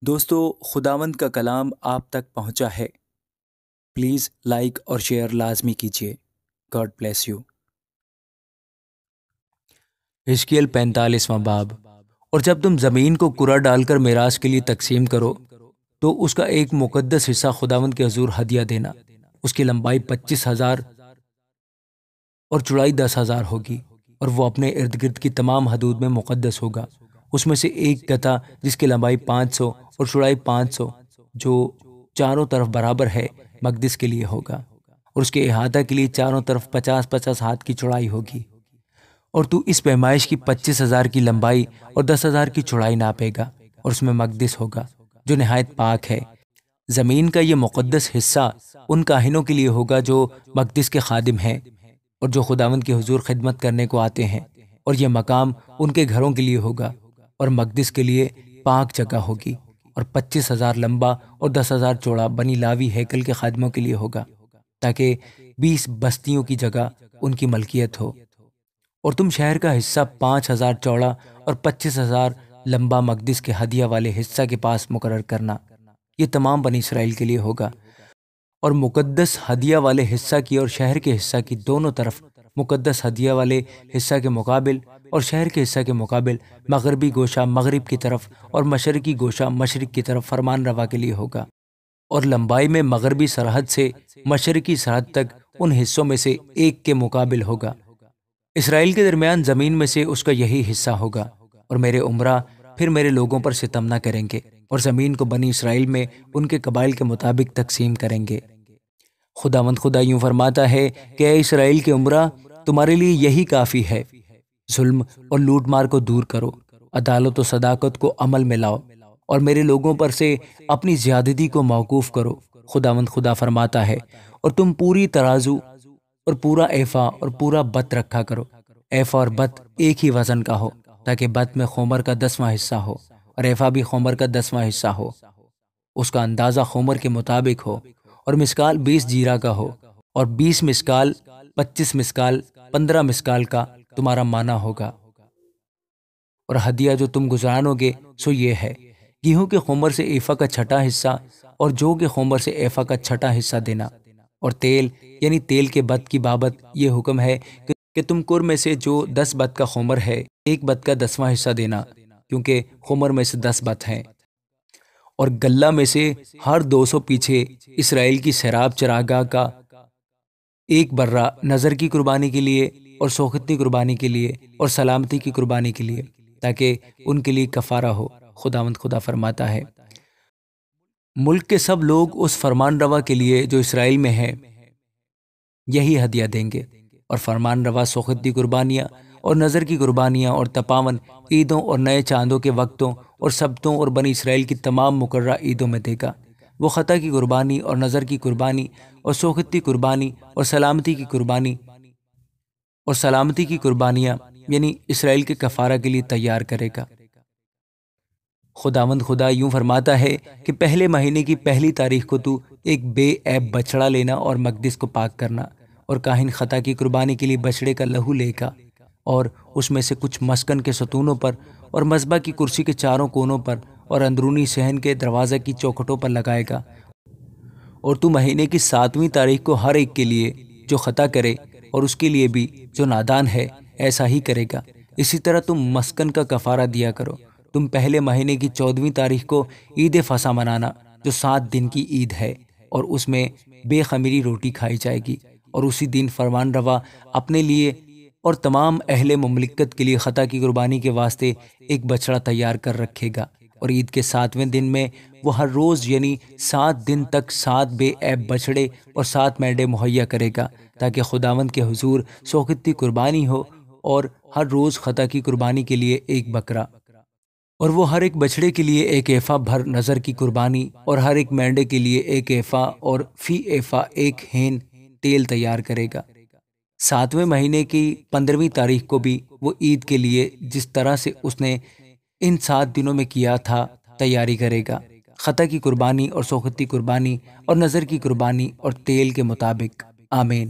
دوستو، خداوند کا کلام آپ تک پہنچا ہے۔ پلیز لائک اور شیئر لازمی کیجیے۔ God bless you. حزقیل 45واں باب۔ اور جب تم زمین کو کرہ ڈال کر میراث کے لیے تقسیم کرو تو اس کا ایک مقدس حصہ خداوند کے حضور ہدیہ دینا۔ اس کی لمبائی 25,000 اور چوڑائی 10,000 ہوگی، اور وہ اپنے ارد گرد کی تمام حدود میں مقدس ہوگا۔ اس میں سے ایک گدھا جس کی لمبائی 500 اور چوڑائی 500 جو چاروں طرف برابر ہے مقدس کے لیے ہوگا، اور اس کے احاطہ کے لیے چاروں طرف 50-50 ہاتھ کی چوڑائی ہوگی۔ اور تو اس پیمائش کی 25,000 کی لمبائی اور 10,000 کی چوڑائی ناپے گا، اور اس میں مقدس ہوگا جو نہایت پاک ہے۔ زمین کا یہ مقدس حصہ ان کاہنوں کے لیے ہوگا جو مقدس کے خادم ہیں اور جو خداوند کے حضور خدمت کرنے کو آتے ہیں، اور یہ مقام ان کے گھروں کے لیے ہوگا اور مقدس کے لیے پاک جگہ ہوگی، اور 25,000 لمبا اور 10,000 چوڑا بنی لاوی ہیکل کے خادموں کے لیے ہوگا، تاکہ 20 بستیوں کی جگہ ان کی ملکیت ہو۔ اور تم شہر کا حصہ 5,000 چوڑا اور 25,000 لمبا مقدس کے ہدیہ والے حصہ کے پاس مقرر کرنا۔ یہ تمام بنی اسرائیل کے لیے ہوگا، اور مقدس ہدیہ والے حصہ کی اور شہر کے حصہ کی دونوں طرف مقدس ہدیہ والے حصہ کے مقابل اور شہر کے حصہ کے مقابل مغربی گوشہ مغرب کی طرف اور مشرقی گوشہ مشرق کی طرف فرمان روا کے لیے ہوگا، اور لمبائی میں مغربی سرحد سے مشرقی سرحد تک ان حصوں میں سے ایک کے مقابل ہوگا۔ اسرائیل کے درمیان زمین میں سے اس کا یہی حصہ ہوگا، اور میرے عمرہ پھر میرے لوگوں پر ستم نہ کریں گے، اور زمین کو بنی اسرائیل میں ان کے قبائل کے مطابق تقسیم کریں گے۔ خداوند خدا یوں فرماتا ہے کہ اے اسرائیل کے عمرہ، تمہارے لیے یہی کافی ہے۔ ظلم اور لوٹ مار کو دور کرو، عدالت و صداقت کو عمل میں لاؤ، اور میرے لوگوں پر سے اپنی زیادتی کو موقوف کرو۔ خداوند خدا فرماتا ہے، اور تم پوری ترازو اور پورا ایفا اور پورا بت رکھا کرو۔ ایفا اور بت ایک ہی وزن کا ہو، تاکہ بت میں خمر کا 10واں حصہ ہو اور ایفا بھی خمر کا 10واں حصہ ہو۔ اس کا اندازہ خمر کے مطابق ہو، اور مسکال 20 جیرہ کا ہو، اور 20 مسکال 25 مسکال 15 مسکال کا تمہارا مانا ہوگا۔ اور ہدیہ جو تم گزرانو گے سو یہ ہے: گیہوں کے خمر سے ایفا کا چھٹا حصہ اور جو کے خمر سے ایفا کا چھٹا حصہ دینا۔ اور تیل یعنی تیل کے بت کی بابت یہ حکم ہے کہ تم کر میں سے جو 10 بت کا خمر ہے ایک بت کا 10واں حصہ دینا، کیونکہ خمر میں سے 10 بت ہیں۔ اور گلہ میں سے ہر 200 پیچھے اسرائیل کی سیراب چراگاہ کا ایک برہ نظر کی قربانی کے لیے اور سوختنی قربانی کے لیے اور سلامتی کی قربانی کے لیے، تاکہ ان کے لیے کفارہ ہو۔ خداوند خدا فرماتا ہے، ملک کے سب لوگ اس فرمان روا کے لیے جو اسرائیل میں ہے یہی ہدیہ دیں گے، اور فرمان روا سوختنی قربانیاں اور نظر کی قربانیاں اور تپاون عیدوں اور نئے چاندوں کے وقتوں اور سبتوں اور بنی اسرائیل کی تمام مقررہ عیدوں میں دے گا۔ وہ خطا کی قربانی اور نظر کی قربانی اور سوختنی قربانی اور سلامتی کی قربانیاں یعنی اسرائیل کے کفارہ کے لیے تیار کرے گا۔ خداوند خدا یوں فرماتا ہے کہ پہلے مہینے کی پہلی تاریخ کو تو ایک بے عیب بچڑا لینا اور مقدس کو پاک کرنا، اور کاہن خطا کی قربانی کے لیے بچڑے کا لہو لے گا، اور اس میں سے کچھ مسکن کے ستونوں پر اور مذبح کی کرسی کے چاروں کونوں پر اور اندرونی صحن کے دروازہ کی چوکھٹوں پر لگائے گا۔ اور تو مہینے کی 7ویں تاریخ کو ہر ایک کے لیے جو خطا کرے اور اس کے لیے بھی جو نادان ہے ایسا ہی کرے گا۔ اسی طرح تم مسکن کا کفارہ دیا کرو۔ تم پہلے مہینے کی 14ویں تاریخ کو عید فصح منانا، جو 7 دن کی عید ہے، اور اس میں بے خمیری روٹی کھائی جائے گی۔ اور اسی دن فرمان روا اپنے لیے اور تمام اہل مملکت کے لیے خطا کی قربانی کے واسطے ایک بچڑا تیار کر رکھے گا، اور عید کے 7ویں دن میں وہ ہر روز یعنی 7 دن تک 7 بے عیب بچڑے اور 7 مینڈے مہیا کرے گا، تاکہ خداوند کے حضور سوختنی قربانی ہو، اور ہر روز خطا کی قربانی کے لیے ایک بکرا، اور وہ ہر ایک بچڑے کے لیے ایک ایفا بھر نظر کی قربانی اور ہر ایک مینڈے کے لیے ایک ایفا اور فی ایفا ایک ہین تیل تیار کرے گا۔ 7ویں مہینے کی 15ویں تاریخ کو بھی وہ عید کے لیے جس طرح سے اس نے ان 7 دنوں میں کیا تھا تیاری کرے گا، خطا کی قربانی اور سوختنی قربانی اور نظر کی قربانی اور تیل کے مطابق۔ آمین۔